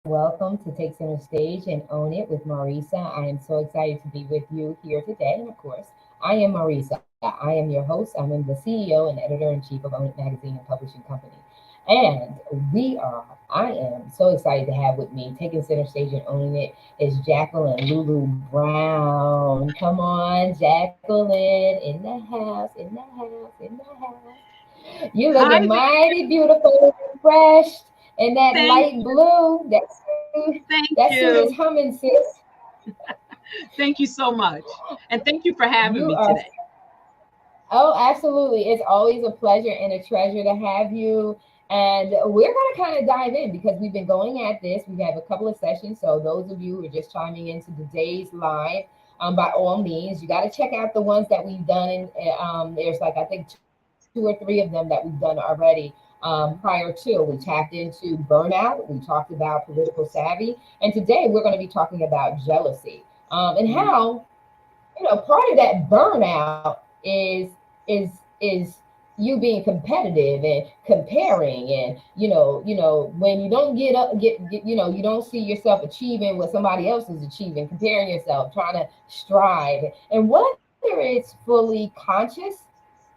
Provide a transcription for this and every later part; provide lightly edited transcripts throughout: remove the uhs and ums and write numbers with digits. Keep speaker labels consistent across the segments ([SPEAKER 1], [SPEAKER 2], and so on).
[SPEAKER 1] welcome to Take Center Stage and Own It with Marisa. I am so excited to be with you here today. And of course, I am Marisa. I am your host. I'm the CEO and editor in chief of Own It Magazine and Publishing Company. And I am so excited to have with me, taking center stage and owning it, is Jacqueline Lulu Brown. Come on, Jacqueline, in the house, in the house, in the house. You looking
[SPEAKER 2] Hi
[SPEAKER 1] mighty beautiful, refreshed, in that
[SPEAKER 2] thank
[SPEAKER 1] light blue.
[SPEAKER 2] thank
[SPEAKER 1] That suit is
[SPEAKER 2] you.
[SPEAKER 1] humming, sis.
[SPEAKER 2] Thank you so much. And thank you for having
[SPEAKER 1] You
[SPEAKER 2] me
[SPEAKER 1] are.
[SPEAKER 2] today.
[SPEAKER 1] Oh, absolutely. It's always a pleasure and a treasure to have you. And we're going to kind of dive in because we've been going at this. We have a couple of sessions. So, those of you who are just chiming into the day's live, by all means, you got to check out the ones that we've done. And there's like, I think, two or three of them that we've done already prior to. We tapped into burnout, we talked about political savvy. And today we're going to be talking about jealousy and
[SPEAKER 2] Mm.
[SPEAKER 1] how part of that burnout is is you being competitive and comparing, and when you don't get you don't see yourself achieving what somebody else is achieving, comparing yourself, trying to strive, and whether it's fully conscious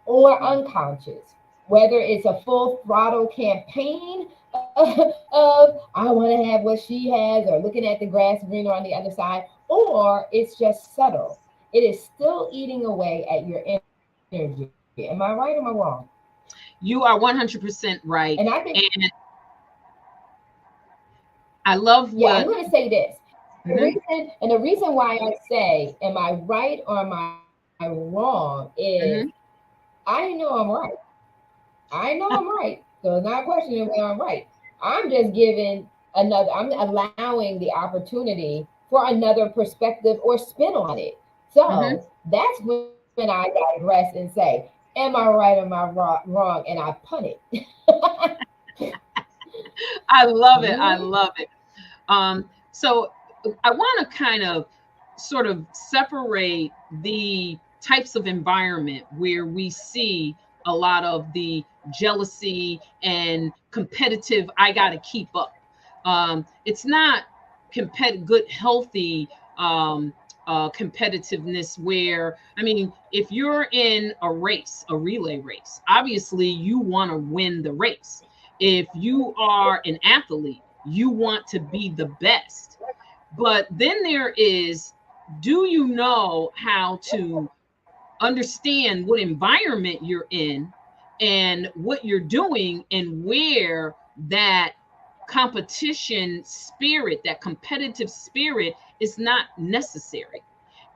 [SPEAKER 1] or
[SPEAKER 2] Mm.
[SPEAKER 1] unconscious, whether it's a full throttle campaign of I want to have what she has, or looking at the grass greener on the other side, or it's just subtle. It is still eating away at your energy. Am I right or am I wrong?
[SPEAKER 2] You are 100%
[SPEAKER 1] And I think,
[SPEAKER 2] right. And I
[SPEAKER 1] yeah, I'm
[SPEAKER 2] love
[SPEAKER 1] going to
[SPEAKER 2] what
[SPEAKER 1] say this.
[SPEAKER 2] Mhm.
[SPEAKER 1] The reason why I say, am I right or am I wrong, is
[SPEAKER 2] Mhm.
[SPEAKER 1] I know I'm right. I know I'm right. So it's not questioning whether I'm right. I'm just giving I'm allowing the opportunity for another perspective or spin on it.
[SPEAKER 2] Mhm.
[SPEAKER 1] So that's when I digress and say, am I right or am I wrong? And I pun it.
[SPEAKER 2] I love it. I
[SPEAKER 1] Mhm.
[SPEAKER 2] love it. So I want to kind of sort of separate the types of environment where we see a lot of the jealousy and competitive, I got to keep up. It's not good, healthy competitiveness where, I mean, if you're in a race, a relay race, obviously you want to win the race. If you are an athlete, you want to be the best. But then there is, do you know how to understand what environment you're in and what you're doing, and where that competition spirit, that competitive spirit is not necessary?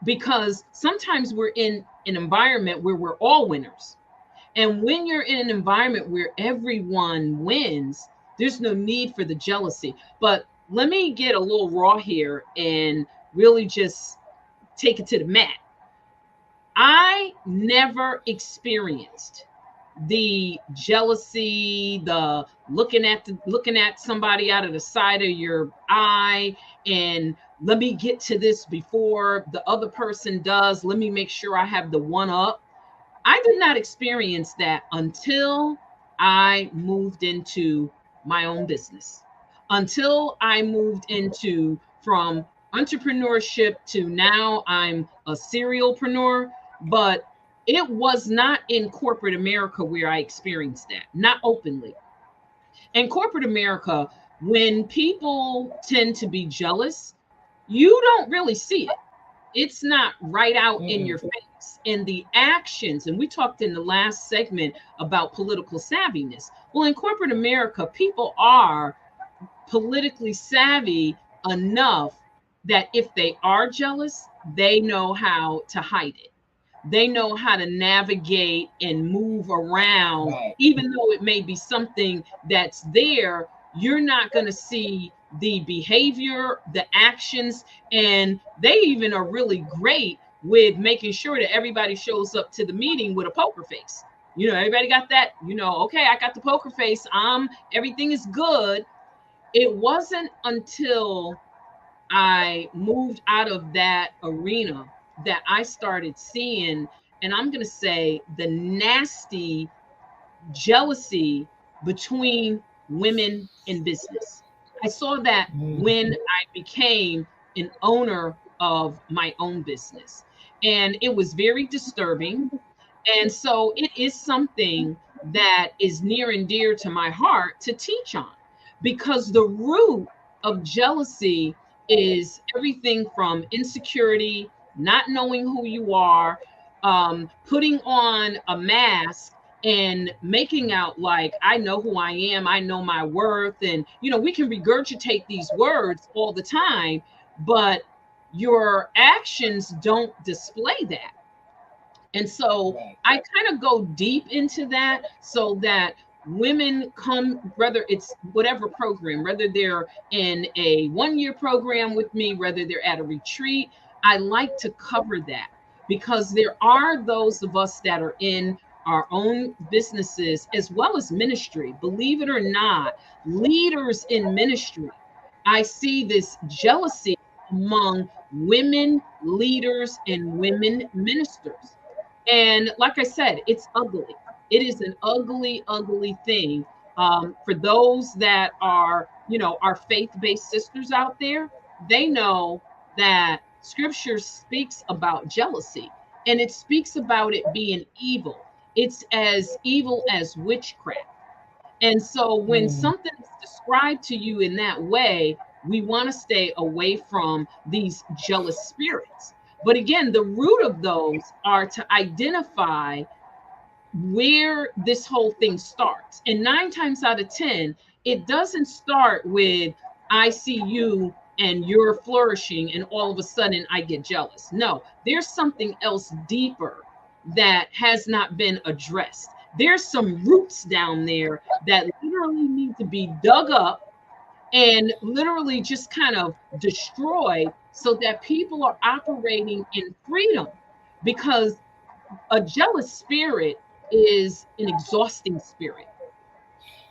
[SPEAKER 2] Because sometimes we're in an environment where we're all winners, and when you're in an environment where everyone wins, there's no need for the jealousy. But let me get a little raw here and really just take it to the mat. I never experienced the jealousy, the looking at somebody out of the side of your eye, and let me get to this before the other person does. Let me make sure I have the one up. I did not experience that until I moved into my own business, until I moved into from entrepreneurship to now I'm a serialpreneur. But it was not in corporate America where I experienced that, not openly. In corporate America, when people tend to be jealous, you don't really see it. It's not right out in
[SPEAKER 1] Mm-mm.
[SPEAKER 2] your face. And the actions, and we talked in the last segment about political savviness. Well, in corporate America, people are politically savvy enough that if they are jealous, they know how to hide it. They know how to navigate and move around,
[SPEAKER 1] Right.
[SPEAKER 2] even though it may be something that's there. You're not going to see the behavior, the actions, and they even are really great with making sure that everybody shows up to the meeting with a poker face. Everybody got that, okay, I got the poker face. Everything is good. It wasn't until I moved out of that arena that I started seeing, and I'm going to say, the nasty jealousy between women in business. I saw that
[SPEAKER 1] Mm.
[SPEAKER 2] when I became an owner of my own business. And it was very disturbing. And so it is something that is near and dear to my heart to teach on, because the root of jealousy is everything from insecurity, not knowing who you are, putting on a mask and making out like I know who I am, I know my worth. And, we can regurgitate these words all the time, but your actions don't display that. And so
[SPEAKER 1] Right.
[SPEAKER 2] I kind of go deep into that so that women come, whether it's whatever program, whether they're in a 1 year program with me, whether they're at a retreat, I like to cover that, because there are those of us that are in our own businesses as well as ministry. Believe it or not, leaders in ministry, I see this jealousy among women leaders and women ministers. And like I said, it's ugly. It is an ugly, ugly thing. For those that are, our faith-based sisters out there, they know that scripture speaks about jealousy, and it speaks about it being evil. It's as evil as witchcraft. And so when
[SPEAKER 1] Mm.
[SPEAKER 2] something is described to you in that way, we want to stay away from these jealous spirits. But again, the root of those are to identify where this whole thing starts. And 9 times out of 10, it doesn't start with, I see you and you're flourishing, and all of a sudden I get jealous. No, there's something else deeper that has not been addressed. There's some roots down there that literally need to be dug up and literally just kind of destroyed so that people are operating in freedom, because a jealous spirit is an exhausting spirit.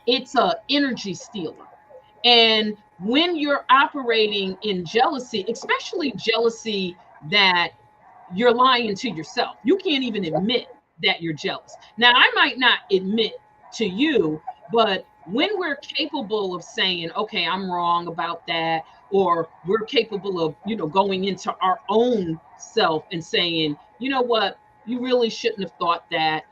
[SPEAKER 2] It's a energy stealer. And when you're operating in jealousy, especially jealousy that you're lying to yourself, you can't even admit that you're jealous. Now, I might not admit to you, but when we're capable of saying, okay, I'm wrong about that, or we're capable of, going into our own self and saying, you know what, you really shouldn't have thought that.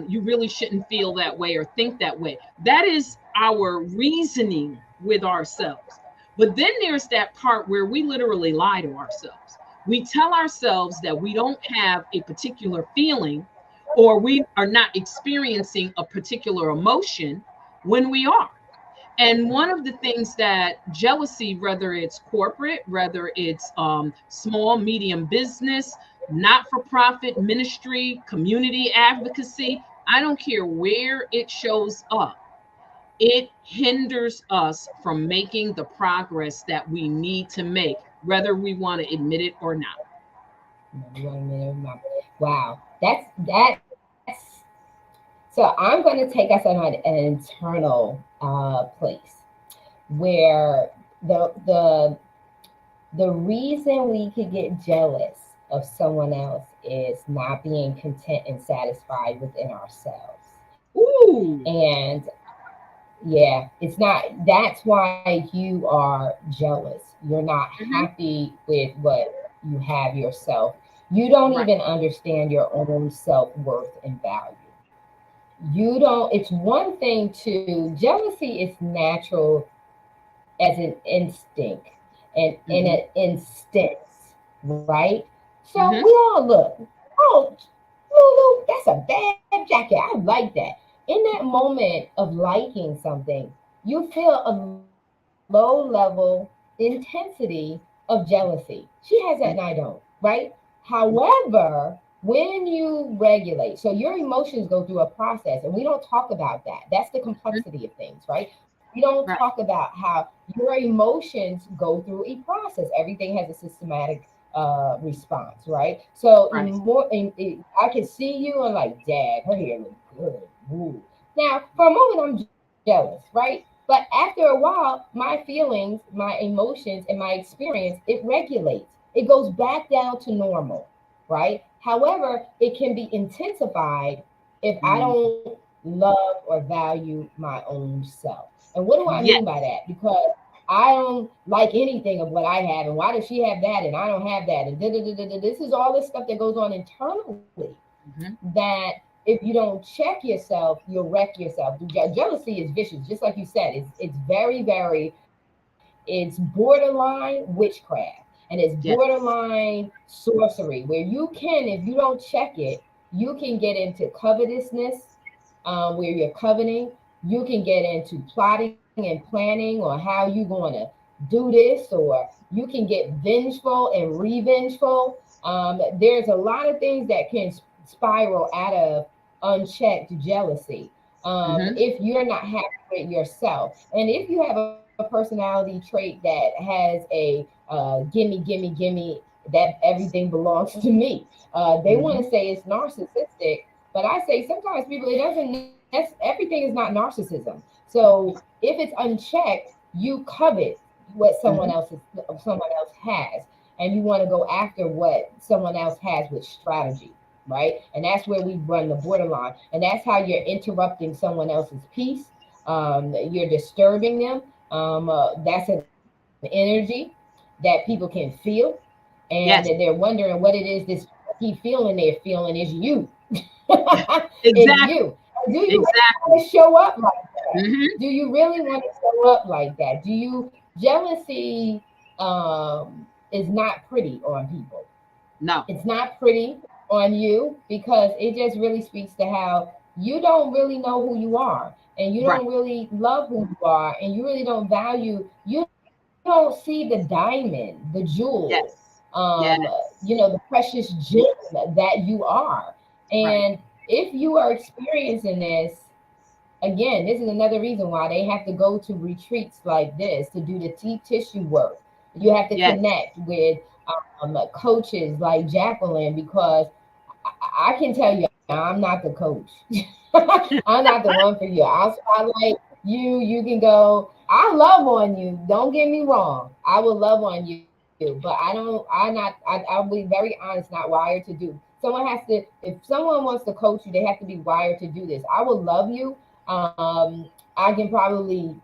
[SPEAKER 2] You really shouldn't feel that way or think that way. That is our reasoning with ourselves. But then there's that part where we literally lie to ourselves. We tell ourselves that we don't have a particular feeling, or we are not experiencing a particular emotion when we are. And one of the things that jealousy, whether it's corporate, whether it's small, medium business, not for profit, ministry, community advocacy, I don't care where it shows up, it hinders us from making the progress that we need to make, whether we want to admit it or not.
[SPEAKER 1] 1 minute. Wow, that's so. I'm going to take us on an internal place where the reason we could get jealous of someone else is not being content and satisfied within ourselves.
[SPEAKER 2] Ooh.
[SPEAKER 1] And yeah, it's not, that's why you are jealous. You're not
[SPEAKER 2] Hmm.
[SPEAKER 1] happy with what you have yourself. You don't
[SPEAKER 2] Right.
[SPEAKER 1] even understand your own self worth and value. You don't, it's one thing to, jealousy is natural as an instinct and in
[SPEAKER 2] Hmm.
[SPEAKER 1] an instance, right? So we
[SPEAKER 2] Hmm.
[SPEAKER 1] all look, oh, Lulu, that's a bad jacket. I like that. In that moment of liking something, you feel a low level intensity of jealousy. She has that and I don't, right? However, when you regulate, so your emotions go through a process, and we don't talk about that. That's the complexity of things, right? We don't
[SPEAKER 2] Right.
[SPEAKER 1] talk about how your emotions go through a process. Everything has a systematic response, right? So
[SPEAKER 2] Right.
[SPEAKER 1] I can see you and like, Dad, her hair looks good. Ooh. Now, for a moment, I'm jealous, right? But after a while, my feelings, my emotions, and my experience, it regulates. It goes back down to normal, right? However, it can be intensified if I
[SPEAKER 2] Mm.
[SPEAKER 1] don't love or value my own self. And what do I mean
[SPEAKER 2] Yes.
[SPEAKER 1] by that? Because I don't like anything of what I have, and why does she have that and I don't have that, and this is all this stuff that goes on internally
[SPEAKER 2] Mhm.
[SPEAKER 1] that if you don't check yourself, you'll wreck yourself. Jealousy is vicious, just like you said. It's very, very, it's borderline witchcraft, and it's
[SPEAKER 2] Yes.
[SPEAKER 1] borderline sorcery, where you can, if you don't check it, you can get into covetousness, where you're coveting. You can get into plotting and planning on how you're going to do this, or you can get vengeful and revengeful. There's a lot of things that can spiral out of unchecked jealousy,
[SPEAKER 2] Hmm.
[SPEAKER 1] if you're not happy with yourself. And if you have a personality trait that has gimme, gimme, gimme, that everything belongs to me, they want
[SPEAKER 2] Hmm.
[SPEAKER 1] to say it's narcissistic. But I say sometimes people, it doesn't, everything is not narcissism. So if it's unchecked, you covet what
[SPEAKER 2] Hmm.
[SPEAKER 1] someone else has, and you want to go after what someone else has with strategy, right? And that's where we run the borderline, and that's how you're interrupting someone else's peace. You're disturbing them. That's an energy that people can feel, and they're
[SPEAKER 2] Yes.
[SPEAKER 1] wondering what it is this he feeling they're feeling is you. It's
[SPEAKER 2] Exactly.
[SPEAKER 1] you. Do you really want
[SPEAKER 2] Exactly.
[SPEAKER 1] to show up like that?
[SPEAKER 2] Hmm.
[SPEAKER 1] Do you really want to show up like that? Do you, jealousy is not pretty on people.
[SPEAKER 2] No.
[SPEAKER 1] It's not pretty on you, because it just really speaks to how you don't really know who you are, and you
[SPEAKER 2] Right.
[SPEAKER 1] don't really love who you are, and you really don't value, you don't see the diamond, the jewel,
[SPEAKER 2] Yes.
[SPEAKER 1] the
[SPEAKER 2] Yes.
[SPEAKER 1] precious gem that you are.
[SPEAKER 2] Right.
[SPEAKER 1] And if you are experiencing this, again, this is another reason why they have to go to retreats like this to do the deep tissue work. You have to
[SPEAKER 2] Yes.
[SPEAKER 1] connect with coaches like Jacqueline, because I can tell you, I'm not the coach. I'm not the one for you. I'll spotlight you. You can go. I love on you. Don't get me wrong. I will love on you, but I don't. I'll be very honest. Not wired to do. Someone has to. If someone wants to coach you, they have to be wired to do this. I will love you. I can probably,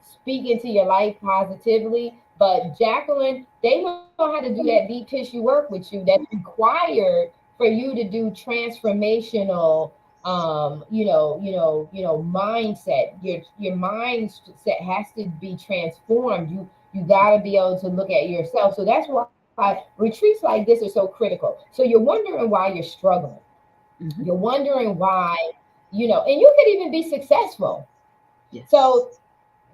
[SPEAKER 1] speak into your life positively. But Jacqueline, they know how to do that deep tissue work with you. That's required for you to do transformational, mindset. Your mindset has to be transformed. You got to be able to look at yourself. So that's why retreats like this are so critical. So you're wondering why you're struggling. You're
[SPEAKER 2] Hmm.
[SPEAKER 1] wondering why, and you could even be successful. So,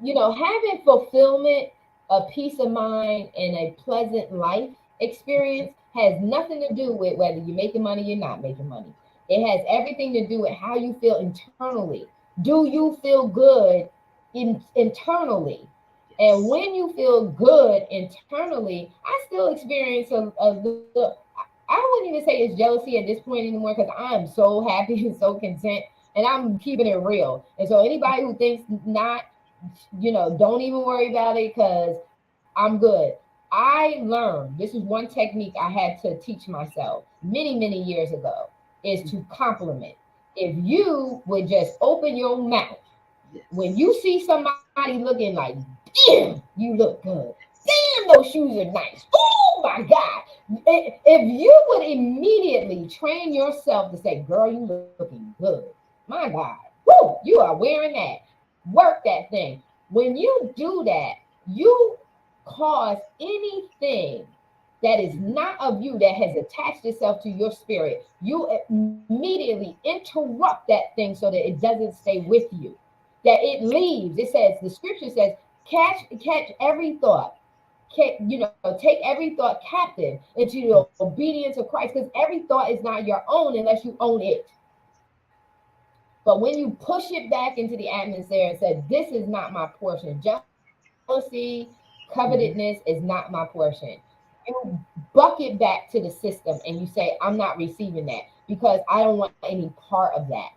[SPEAKER 2] Yes.
[SPEAKER 1] having fulfillment, a peace of mind, and a pleasant life experience has nothing to do with whether you're making money or not making money. It has everything to do with how you feel internally. Do you feel good internally? And
[SPEAKER 2] Yes.
[SPEAKER 1] when you feel good internally, I still experience a little. I wouldn't even say it's jealousy at this point anymore, because I'm so happy and so content, and I'm keeping it real. And so anybody who thinks not, don't even worry about it, because I'm good. I learned, this is one technique I had to teach myself many, many years ago, is to
[SPEAKER 2] Mhm.
[SPEAKER 1] compliment. If you would just open your mouth when
[SPEAKER 2] Yes.
[SPEAKER 1] you see somebody looking like, damn, you look good. Damn, those shoes are nice. Oh my God. If you would immediately train yourself to say, girl, you looking good. My God. Woo, you are wearing that. Work that thing. When you do that, you cause anything that is
[SPEAKER 2] Hmm.
[SPEAKER 1] not of you, that has attached itself to your spirit, you immediately interrupt that thing so that it doesn't stay with you, that it leaves. It says, the scripture says, catch every thought. Take every thought captive into the
[SPEAKER 2] Yes.
[SPEAKER 1] obedience of Christ, because every thought is not your own unless you own it. But when you push it back into the atmosphere and say, this is not my portion, jealousy, covetousness is
[SPEAKER 2] Hmm.
[SPEAKER 1] not my portion, you buck it back to the system and you say, I'm not receiving that, because I don't want any part of that.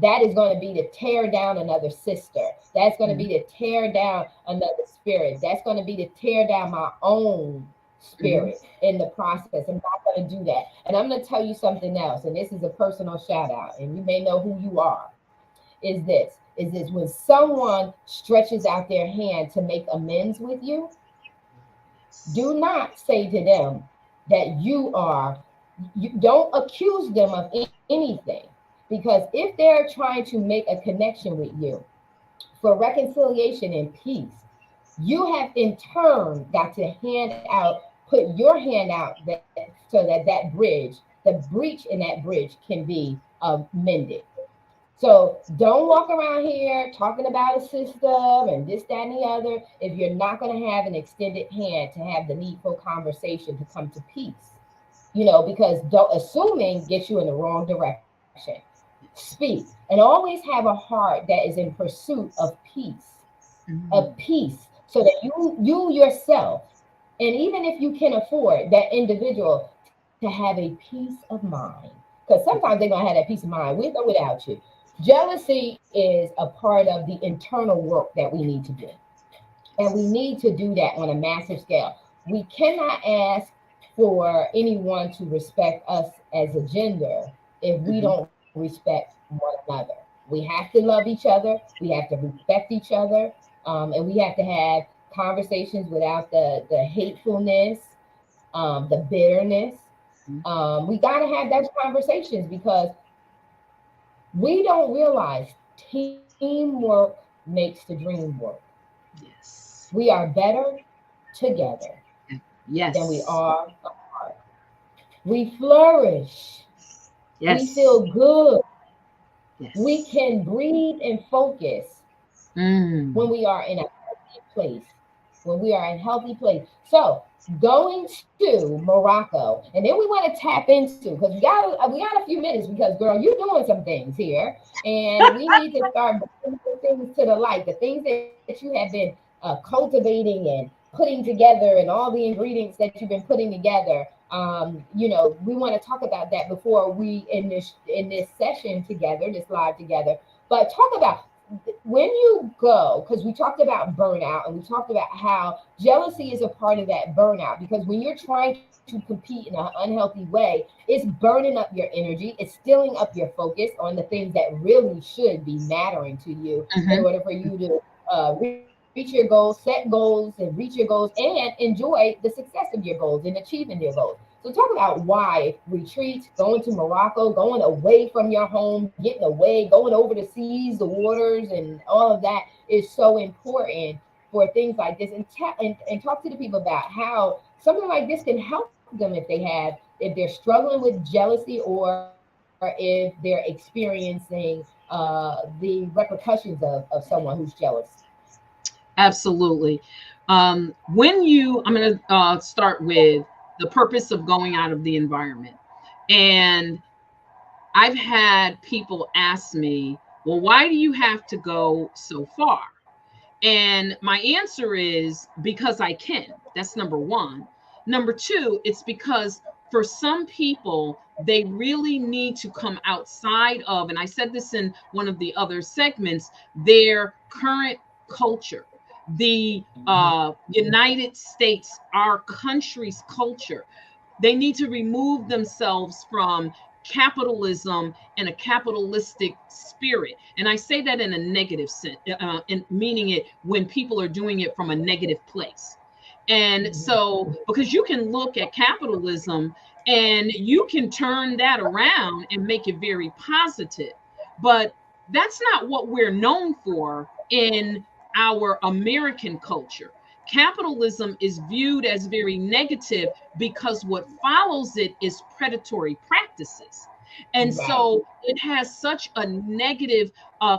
[SPEAKER 1] That is going to be to tear down another sister. That's going to be
[SPEAKER 2] Hmm.
[SPEAKER 1] to tear down another spirit. That's going to be to tear down my own
[SPEAKER 2] Hmm.
[SPEAKER 1] spirit in the process. I'm not going to do that. And I'm going to tell you something else. And this is a personal shout out, and you may know who you are. Is this? is when someone stretches out their hand to make amends with you, do not say to them that you don't accuse them of anything. Because if they're trying to make a connection with you for reconciliation and peace, you have in turn got to put your hand out so that bridge, the breach in that bridge can be mended. So don't walk around here talking about a system and this, that, and the other if you're not going to have an extended hand to have the needful conversation to come to peace. Because don't assuming gets you in the wrong direction. Speak and always have a heart that is in pursuit of
[SPEAKER 2] Mhm.
[SPEAKER 1] peace, so that you yourself, and even if you can afford that individual to have a peace of mind, because sometimes they're gonna have that peace of mind with or without you. Jealousy is a part of the internal work that we need to do. And we need to do that on a massive scale. We cannot ask for anyone to respect us as a gender if we
[SPEAKER 2] Mhm.
[SPEAKER 1] don't respect one another. We have to love each other, we have to respect each other, and we have to have conversations without the hatefulness, the bitterness. We got to have those conversations because we don't realize teamwork makes the dream work.
[SPEAKER 2] Yes.
[SPEAKER 1] We are better together than we
[SPEAKER 2] Yes.
[SPEAKER 1] are apart. We flourish. We
[SPEAKER 2] Yes.
[SPEAKER 1] feel good. We
[SPEAKER 2] Yes.
[SPEAKER 1] can breathe and focus when
[SPEAKER 2] Mm.
[SPEAKER 1] we are in a healthy place. When we are in a healthy place. So going to Morocco, and then we want to tap into because we got a few minutes because girl, you're doing some things here, and we need to start bringing the things to the light, the things that you have been cultivating and putting together, and all the ingredients that you've been putting together. We want to talk about that before we in this session together, this live together. But talk about when you go, because we talked about burnout and we talked about how jealousy is a part of that burnout. Because when you're trying to compete in an unhealthy way, it's burning up your energy, it's stealing up your focus on the things that really should be mattering to you in
[SPEAKER 2] Mhm.
[SPEAKER 1] order for you to reach your goals, set goals, and reach your goals and enjoy the success of your goals and achieving your goals. So, talk about why retreats, going to Morocco, going away from your home, getting away, going over the seas, the waters, and all of that is so important for things like this. And talk to the people about how something like this can help them if they're struggling with jealousy, or if they're experiencing the repercussions of someone who's jealous.
[SPEAKER 2] Absolutely. I'm going to start with the purpose of going out of the environment. And I've had people ask me, well, why do you have to go so far? And my answer is because I can. That's number one. Number two, it's because for some people, they really need to come outside of, and I said this in one of the other segments, their current culture. The United States, our country's culture. They need to remove themselves from capitalism and a capitalistic spirit. And I say that in a negative sense, in meaning it when people are doing it from a negative place. And
[SPEAKER 1] Mhm.
[SPEAKER 2] so, because you can look at capitalism and you can turn that around and make it very positive, but that's not what we're known for in our American culture. Capitalism is viewed as very negative because what follows it is predatory practices. And
[SPEAKER 1] Right.
[SPEAKER 2] so it has such a negative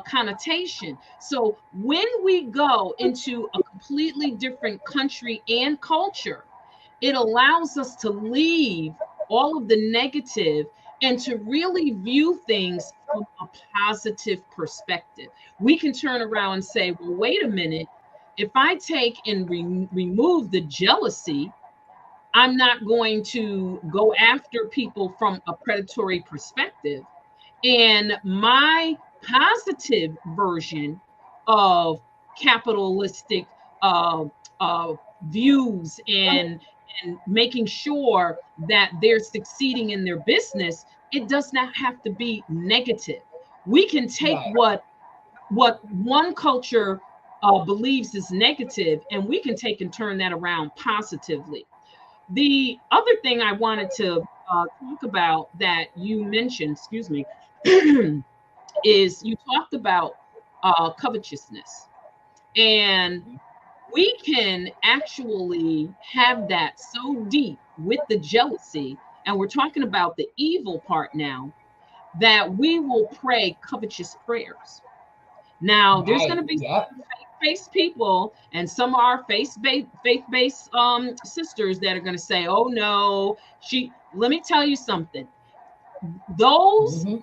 [SPEAKER 2] connotation. So when we go into a completely different country and culture, it allows us to leave all of the negative and to really view things from a positive perspective. We can turn around and say, well, wait a minute. If I take and remove the jealousy, I'm not going to go after people from a predatory perspective. And my positive version of capitalistic uh, uh, views and making sure that they're succeeding in their business, it does not have to be negative. We can take
[SPEAKER 1] Right.
[SPEAKER 2] what what one culture believes is negative, and we can take and turn that around positively. The other thing I wanted to talk about that you mentioned, excuse me, is you talked about covetousness. And we can actually have that so deep with the jealousy, and we're talking about the evil part now, that we will pray covetous prayers. Now, there's going
[SPEAKER 1] Right.
[SPEAKER 2] to be
[SPEAKER 1] Yep.
[SPEAKER 2] faith-based people and some are faith-based sisters that are going to say, "Oh no, she." Let me tell you something. Those
[SPEAKER 1] Hmm.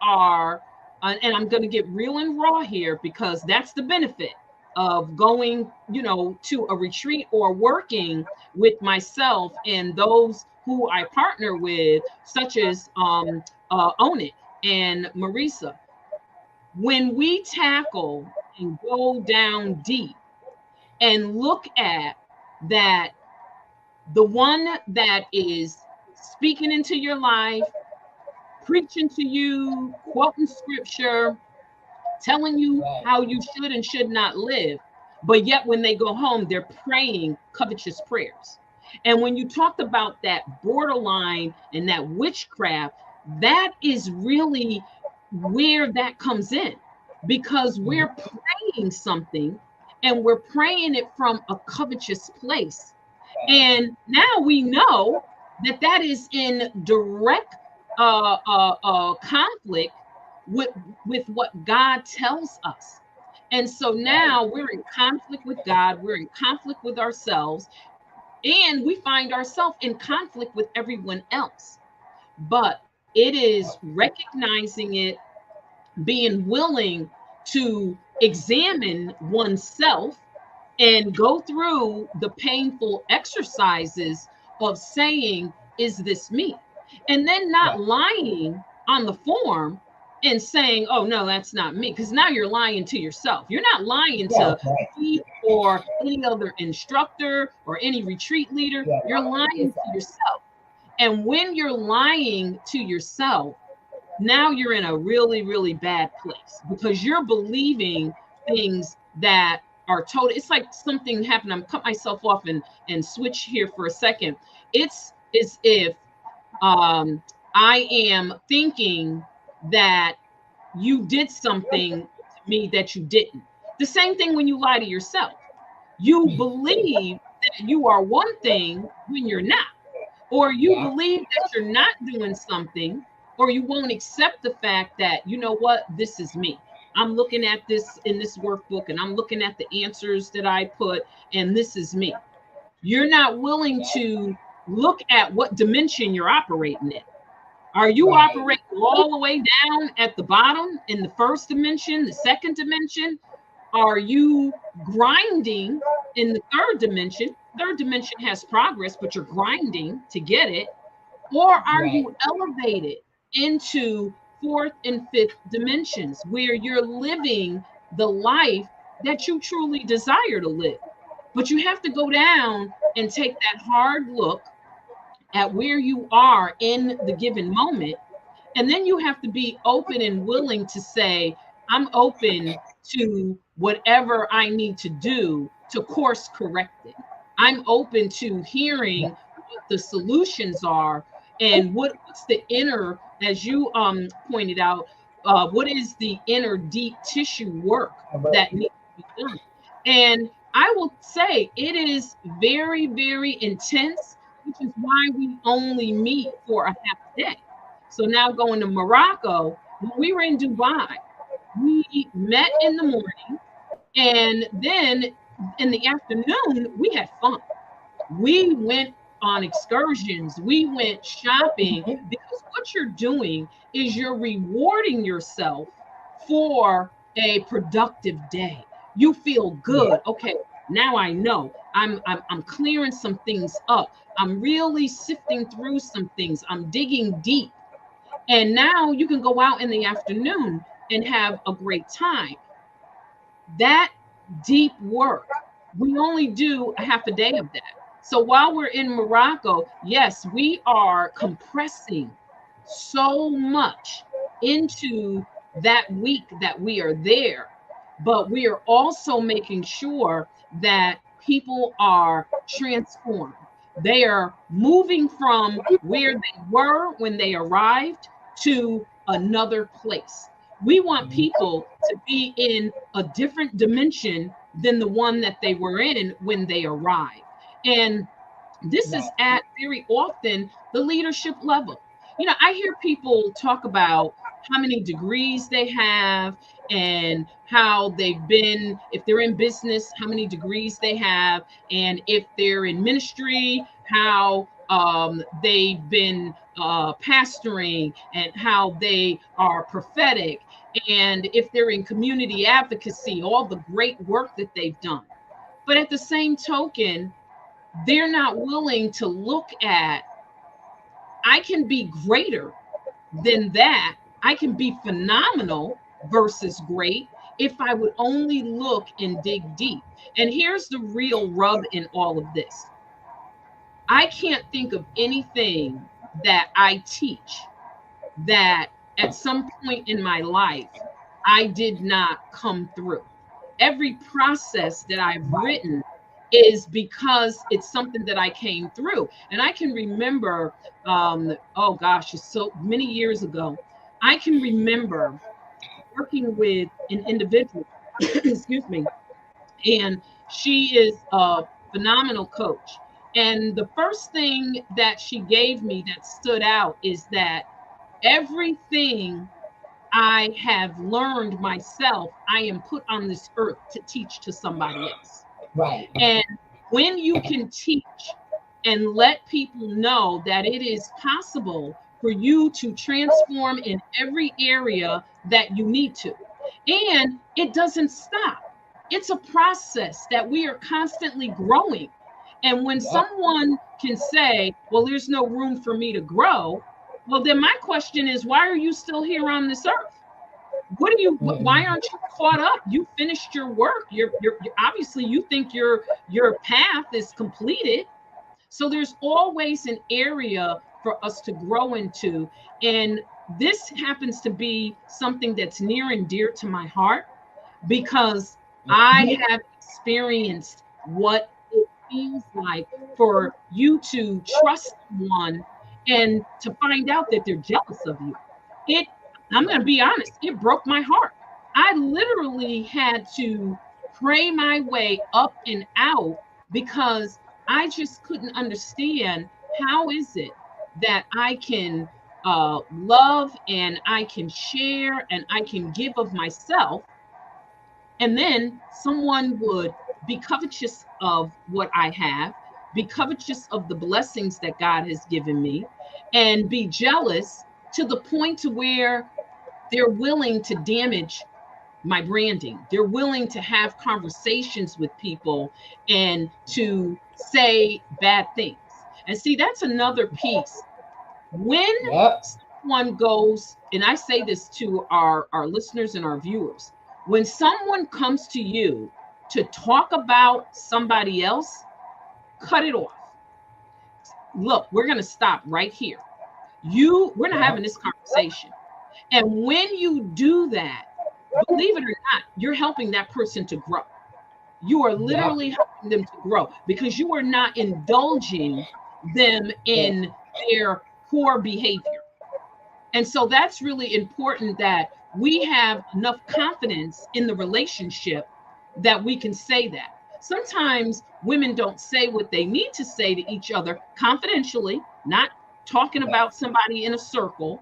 [SPEAKER 2] are, and I'm going to get real and raw here because that's the benefit of going, to a retreat or working with myself and those who I partner with, such as Own It and Marisa. When we tackle and go down deep and look at that, the one that is speaking into your life, preaching to you, quoting scripture, telling you
[SPEAKER 1] Right.
[SPEAKER 2] how you should and should not live. But yet, when they go home, they're praying covetous prayers. And when you talked about that borderline and that witchcraft, that is really where that comes in, because we're
[SPEAKER 1] Hmm.
[SPEAKER 2] praying something and we're praying it from a covetous place. And now we know that that is in direct conflict with what God tells us. And so
[SPEAKER 1] Right.
[SPEAKER 2] now we're in conflict with God, we're in conflict with ourselves, and we find ourselves in conflict with everyone else. But it is recognizing it, being willing to examine oneself and go through the painful exercises of saying, is this me? And then
[SPEAKER 1] Right.
[SPEAKER 2] not lying on the form and saying, oh, no, that's not me. Because now you're lying to yourself. You're not lying
[SPEAKER 1] Yeah.
[SPEAKER 2] to
[SPEAKER 1] Right.
[SPEAKER 2] me or any other instructor or any retreat leader.
[SPEAKER 1] Yeah.
[SPEAKER 2] You're
[SPEAKER 1] Lying to
[SPEAKER 2] lying to
[SPEAKER 1] yourself.
[SPEAKER 2] yourself. And when you're lying to yourself, now you're in a really, really bad place because you're believing things that are total. It's like something happened. I'm cut myself off and switch here for a second. It's as if I am thinking that you did something to me that you didn't. The same thing when you lie to yourself. You believe that you are one thing when you're not, or you
[SPEAKER 1] Yeah.
[SPEAKER 2] believe that you're not doing something, or you won't accept the fact that, you know what, this is me. I'm looking at this in this workbook and I'm looking at the answers that I put, and this is me. You're not willing to look at what dimension you're operating in. Are you
[SPEAKER 1] Right.
[SPEAKER 2] operating all the way down at the bottom in the first dimension, the second dimension? Are you grinding in the third dimension? Third dimension has progress, but you're grinding to get it. Or are
[SPEAKER 1] Right.
[SPEAKER 2] you elevated into fourth and fifth dimensions where you're living the life that you truly desire to live? But you have to go down and take that hard look at where you are in the given moment. And then you have to be open and willing to say, I'm open to whatever I need to do to course correct it. I'm open to hearing what the solutions are and what's the inner, as you pointed out, what is the inner deep tissue work that needs to be done. And I will say it is very, very intense, which is why we only meet for a half day. So now going to Morocco, when we were in Dubai, we met in the morning and then in the afternoon, we had fun. We went on excursions, we went shopping,
[SPEAKER 1] Mhm.
[SPEAKER 2] because what you're doing is you're rewarding yourself for a productive day. You feel
[SPEAKER 1] Yeah.
[SPEAKER 2] good. Okay, now I know. I'm clearing some things up. I'm really sifting through some things. I'm digging deep. And now you can go out in the afternoon and have a great time. That deep work, we only do a half a day of that. So while we're in Morocco, yes, we are compressing so much into that week that we are there, but we are also making sure that people are transformed. They are moving from where they were when they arrived to another place. We want people to be in a different dimension than the one that they were in when they arrived. And this is at very often the leadership level. You know, I hear people talk about how many degrees they have and how they've been, if they're in business, how many degrees they have, and if they're in ministry, how they've been pastoring and how they are prophetic, and if they're in community advocacy, all the great work that they've done. But at the same token, they're not willing to look at, I can be greater than that. I can be phenomenal versus great if I would only look and dig deep. And here's the real rub in all of this. I can't think of anything that I teach that at some point in my life I did not come through. Every process that I've written is because it's something that I came through. And I can remember, oh gosh, it's so many years ago. I can remember working with an individual, excuse me, and she is a phenomenal coach. And the first thing that she gave me that stood out is that everything I have learned myself, I am put on this earth to teach to somebody else.
[SPEAKER 1] Right.
[SPEAKER 2] And when you can teach and let people know that it is possible for you to transform in every area that you need to, and it doesn't stop. It's a process that we are constantly growing. And when someone can say, well, there's no room for me to grow, well, then my question is, why are you still here on this earth? What are you, why aren't you caught up? You finished your work. You're obviously, you think your path is completed. So there's always an area for us to grow into. And this happens to be something that's near and dear to my heart, because I have experienced what it feels like for you to trust someone and to find out that they're jealous of you. I'm going to be honest, it broke my heart. I literally had to pray my way up and out because I just couldn't understand, how is it that I can love and I can share and I can give of myself, and then someone would be covetous of what I have, be covetous of the blessings that God has given me, and be jealous to the point to where they're willing to damage my branding. They're willing to have conversations with people and to say bad things. And see, that's another piece. When someone goes, and I say this to our listeners and our viewers, when someone comes to you to talk about somebody else, cut it off. Look, we're going to stop right here. We're not having this conversation. And when you do that, believe it or not, you're helping that person to grow. You are literally helping them to grow, because you are not indulging them in their poor behavior. And so that's really important, that we have enough confidence in the relationship that we can say that. Sometimes women don't say what they need to say to each other confidentially, not talking about somebody in a circle,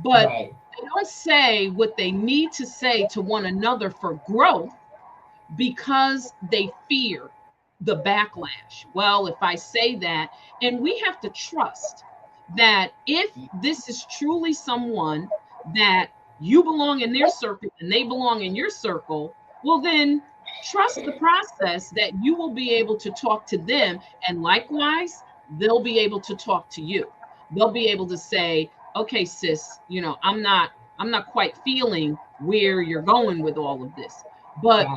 [SPEAKER 2] but they don't say what they need to say to one another for growth because they fear the backlash. Well, if I say that, and we have to trust that if this is truly someone that you belong in their circle and they belong in your circle, well, then trust the process that you will be able to talk to them, and likewise, they'll be able to talk to you. They'll be able to say, okay, sis, I'm not quite feeling where you're going with all of this. But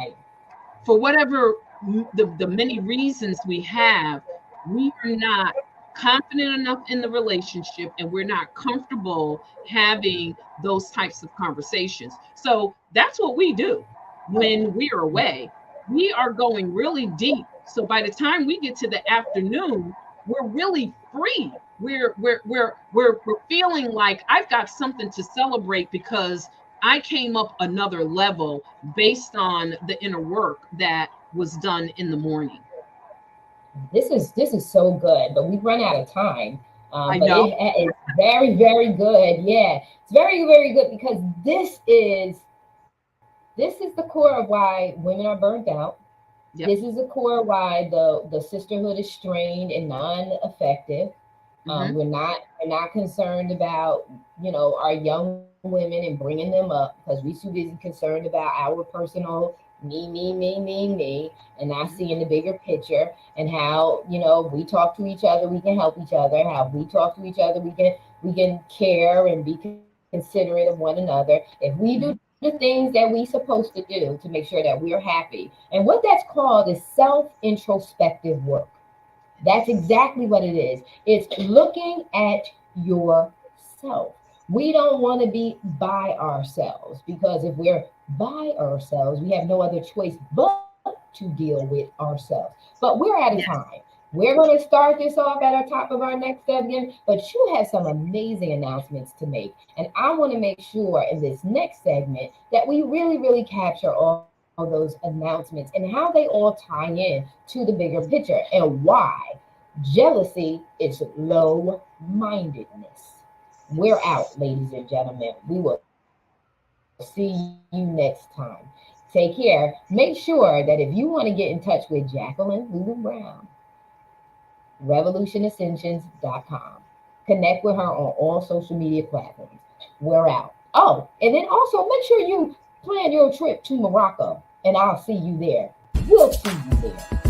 [SPEAKER 2] for whatever the many reasons we have, we are not confident enough in the relationship and we're not comfortable having those types of conversations. So that's what we do when we are away. We are going really deep. So by the time we get to the afternoon, we're really free. We're feeling like I've got something to celebrate because I came up another level based on the inner work that was done in the morning.
[SPEAKER 1] This is so good, but we've run out of time.
[SPEAKER 2] I
[SPEAKER 1] But
[SPEAKER 2] know.
[SPEAKER 1] it's very, very good. Yeah, it's very, very good because this is the core of why women are burnt out.
[SPEAKER 2] Yep.
[SPEAKER 1] This is the core of why the sisterhood is strained and non-effective. We're not concerned about, you know, our young women and bringing them up because we're too busy concerned about our personal me, and not seeing the bigger picture and how, you know, we talk to each other, we can help each other. How we talk to each other, we can care and be considerate of one another. If we do the things that we supposed to do to make sure that we're happy, and what that's called is self-introspective work. That's exactly what it is. It's looking at yourself. We don't want to be by ourselves because if we're by ourselves, we have no other choice but to deal with ourselves. But we're out of
[SPEAKER 2] Yes.
[SPEAKER 1] time. We're going to start this off at our top of our next segment, but you have some amazing announcements to make. And I want to make sure in this next segment that we really, really capture all those announcements and how they all tie in to the bigger picture and why jealousy is low mindedness. We're out, ladies and gentlemen. We will see you next time. Take care. Make sure that if you want to get in touch with Jacqueline Lulu Brown, revolutionascensions.com. Connect with her on all social media platforms. We're out. Oh, and then also make sure you plan your trip to Morocco, and I'll see you there. We'll see you there.